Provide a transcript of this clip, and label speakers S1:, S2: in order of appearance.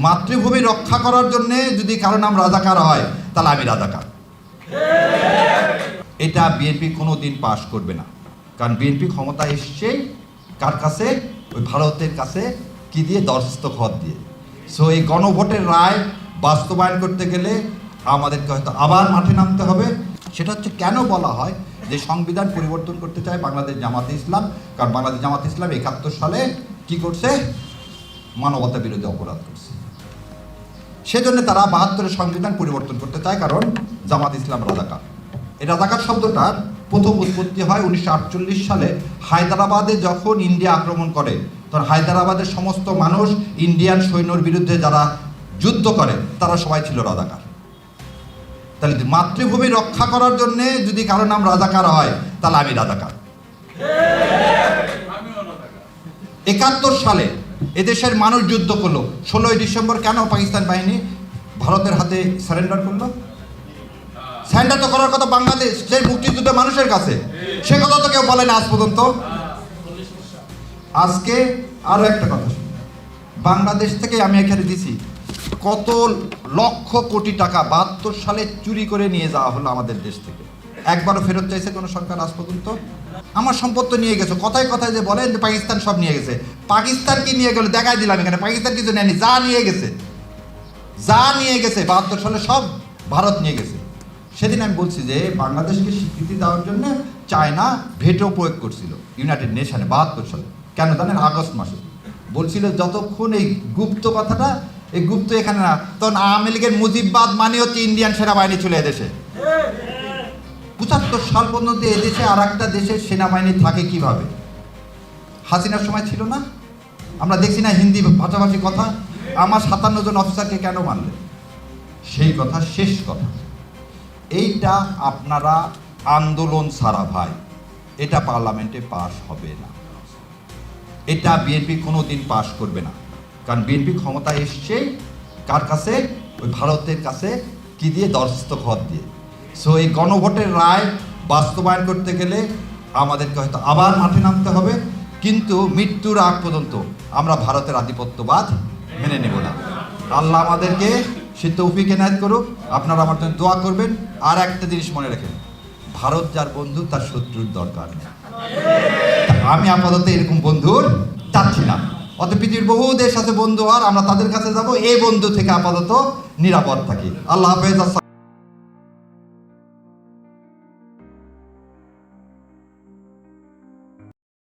S1: মাতৃভূমি রক্ষা করার জন্য যদি কারো নাম রাজাকার হয় তাহলে আমি রাজাকার। এটা বিএনপি কোনো দিন পাশ করবে না, কারণ বিএনপি ক্ষমতা এসছে কার কাছে? ওই ভারতের কাছে। কি দিয়ে? দস্তখত দিয়ে। সো এই গণভোটের রায় বাস্তবায়ন করতে গেলে আমাদেরকে হয়তো আবার মাঠে নামতে হবে। সেটা হচ্ছে কেন বলা হয় যে সংবিধান পরিবর্তন করতে চায় বাংলাদেশ জামাতে ইসলাম, কারণ বাংলাদেশ জামাতে ইসলাম ৭১ সালে কি করছে? মানবতা বিরোধী অপরাধ করছে। সেজন্য তারা ৭২-এর সংবিধান পরিবর্তন করতে চায়, কারণ জামাত ইসলাম রাজাকার। এই রাজাকার শব্দটার প্রথম উৎপত্তি হয় 1948 সালে হায়দ্রাবাদে, যখন ইন্ডিয়া আক্রমণ করে তখন হায়দ্রাবাদের সমস্ত মানুষ ইন্ডিয়ান সৈন্যর বিরুদ্ধে যারা যুদ্ধ করে তারা সবাই ছিল রাজাকার। তাহলে মাতৃভূমি রক্ষা করার জন্য যদি কারো নাম রাজাকার হয় তাহলে আমি রাজাকার। ৭১ সালে এদেশের মানুষ যুদ্ধ করলো। 16ই ডিসেম্বর কেন পাকিস্তান বাহিনী ভারতের হাতে সারেন্ডার করলো? সারেন্ডার তো করার কথা বাংলাদেশ সেই মুক্তিযুদ্ধ মানুষের কাছে, সে কথা তো কেউ বলে না আজ পর্যন্ত। আজকে আরো একটা কথা, বাংলাদেশ থেকে আমি এখানে দিছি কত লক্ষ কোটি টাকা ৭২ সালে চুরি করে নিয়ে যাওয়া হলো আমাদের দেশ থেকে। একবারও ফেরত চাইছে কোনো সরকার আজ পর্যন্ত? আমার সম্পদ তো নিয়ে গেছে। কথায় কথায় যে বলেন যে পাকিস্তান সব নিয়ে গেছে, পাকিস্তান কি নিয়ে গেল দেখাই দিলাম এখানে। পাকিস্তান কিছু নেয়নি, যা নিয়ে গেছে ৭২ সালে সব ভারত নিয়ে গেছে। সেদিন আমি বলছি যে বাংলাদেশকে স্বীকৃতি দেওয়ার জন্য চায়না ভেটো প্রয়োগ করছিল ইউনাইটেড নেশনে ৭২ সালে। কেন জানেন? আগস্ট মাসে বলছিল যতক্ষণ এই গুপ্ত কথাটা, এই গুপ্ত এখানে না, তখন আওয়ামী লীগের মুজিববাদ মানে হচ্ছে ইন্ডিয়ান সেনাবাহিনী ছিল এদেশে। ৭৫ সাল পর্যন্ত এদেশে আর একটা দেশের সেনাবাহিনী থাকে কিভাবে? হাসিনার সময় ছিল না? আমরা দেখছি না হিন্দি ভাষাভাষী কথা? আমার ৫৭ জন অফিসারকে কেন মানলে? সেই কথা, শেষ কথা, এইটা আপনারা আন্দোলন ছাড়া ভাই এটা পার্লামেন্টে পাশ হবে না। এটা বিএনপি কোনো দিন পাশ করবে না, কারণ বিএনপি ক্ষমতা এসছে কার কাছে? ওই ভারতের কাছে। কি দিয়ে? দস্তখত দিয়ে। সো এই গণভোটের রায় বাস্তবায়ন করতে গেলে আমাদেরকে হয়তো আবার মাঠে নামতে হবে, কিন্তু মৃত্যুর আগ পর্যন্ত আমরা ভারতের আধিপত্যবাদ মেনে নেব না। আল্লাহ আমাদেরকে সে তৌফিক এনায়েত করুক। আপনারা আমার জন্য দোয়া করবেন। আর একটা জিনিস মনে রাখেন, ভারত যার বন্ধু তার শত্রুর দরকার নেই। আমি আপাতত এরকম বন্ধুর চাচ্ছি না। অত পৃথিবীর বহু দেশ আছে বন্ধু, আর আমরা তাদের কাছে যাব, এই বন্ধু থেকে আপাতত নিরাপদ থাকি। আল্লাহ হাফেজ।